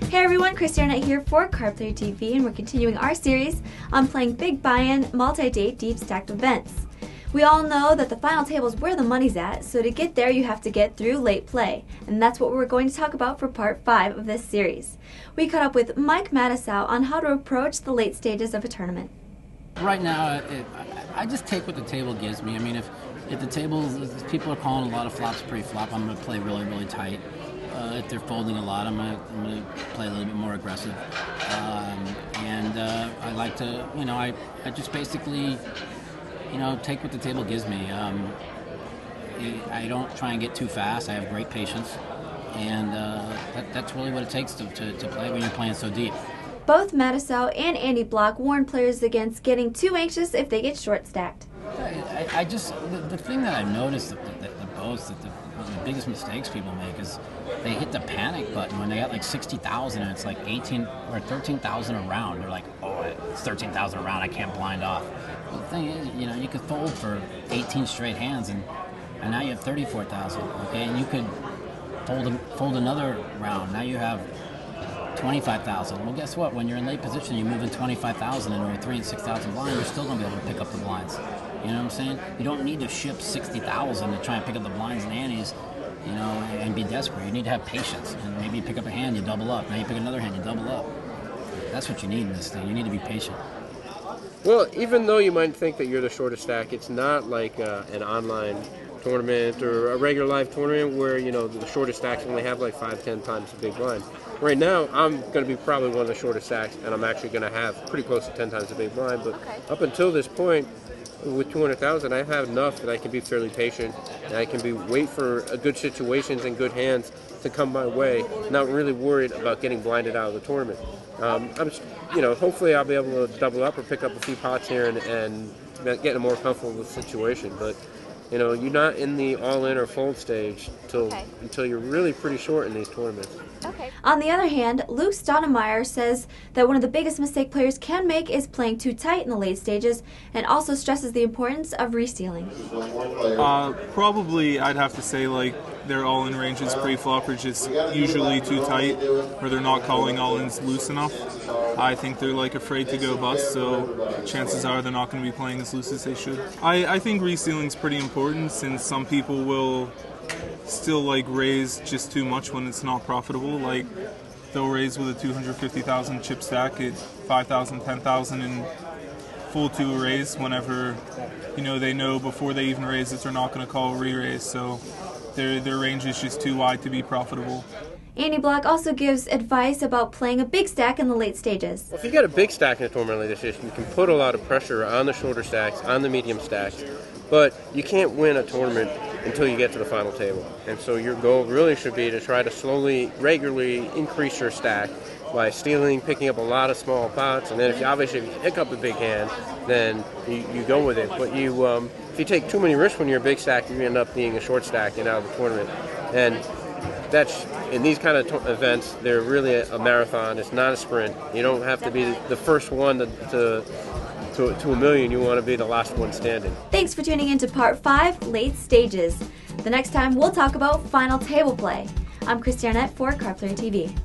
Hey everyone, Christiana here for Card Player TV, and we're continuing our series on playing big buy-in, multi-date, deep stacked events. We all know that the final table is where the money's at, so to get there you have to get through late play, and that's what we're going to talk about for part 5 of this series. We caught up with Matusow on how to approach the late stages of a tournament. Right now, I just take what the table gives me. I mean, if the table, if people are calling a lot of flops pre-flop, I'm going to play really, really tight. If they're folding a lot, I'm going to play a little bit more aggressive. I like to, I just basically, take what the table gives me. I don't try and get too fast. I have great patience, and that's really what it takes to play when you're playing so deep. Both Matusow and Andy Bloch warn players against getting too anxious if they get short stacked. The thing that I've noticed that one of the biggest mistakes people make is they hit the panic button when they got like 60,000 and it's like 18 or 13,000 a round. They're like, oh, it's 13,000 a round, I can't blind off. Well, the thing is, you could fold for 18 straight hands and now you have 34,000, okay? And you could fold another round. Now you have 25,000. Well, guess what? When you're in late position, you move in 25,000 into a 3 and 6,000 blind, you're still going to be able to pick up the blinds. You know what I'm saying? You don't need to ship 60,000 to try and pick up the blinds and antes, and be desperate. You need to have patience. And maybe you pick up a hand, you double up. Now you pick another hand, you double up. That's what you need in this thing. You need to be patient. Well, even though you might think that you're the shortest stack, it's not like an online tournament or a regular live tournament where, the shortest stacks only have like 5-10 times the big blind. Right now, I'm going to be probably one of the shortest stacks, and I'm actually going to have pretty close to 10 times the big blind. But up until this point, with 200,000, I've had enough that I can be fairly patient, and I can wait for good situations and good hands to come my way, not really worried about getting blinded out of the tournament. Hopefully I'll be able to double up or pick up a few pots here and get in a more comfortable situation. But you're not in the all-in or fold stage until you're really pretty short in these tournaments. Okay. On the other hand, Luke Staudenmaier says that one of the biggest mistakes players can make is playing too tight in the late stages, and also stresses the importance of resealing. Probably I'd have to say their all-in ranges pre-flop are just usually too tight, or they're not calling all-ins loose enough. I think they're afraid to go bust, so chances are they're not going to be playing as loose as they should. I think resealing's pretty important, since some people will still raise just too much when it's not profitable. They'll raise with a 250,000 chip stack at 5,000, 10,000 and full to a raise whenever they know before they even raise it they're not going to call a re-raise. So their range is just too wide to be profitable. Andy Bloch also gives advice about playing a big stack in the late stages. Well, if you get a big stack in a tournament like this, you can put a lot of pressure on the shorter stacks, on the medium stacks, but you can't win a tournament until you get to the final table. And so your goal really should be to try to slowly, regularly increase your stack by stealing, picking up a lot of small pots, and then if you pick up a big hand, then you go with it. But if you take too many risks when you're a big stack, you end up being a short stack and out of the tournament. And that's, in these kind of events, they're really a marathon. It's not a sprint. You don't have to be the first one to a million. You want to be the last one standing. Thanks for tuning in to Part 5, Late Stages. The next time we'll talk about final table play. I'm Christiana for Card Player TV.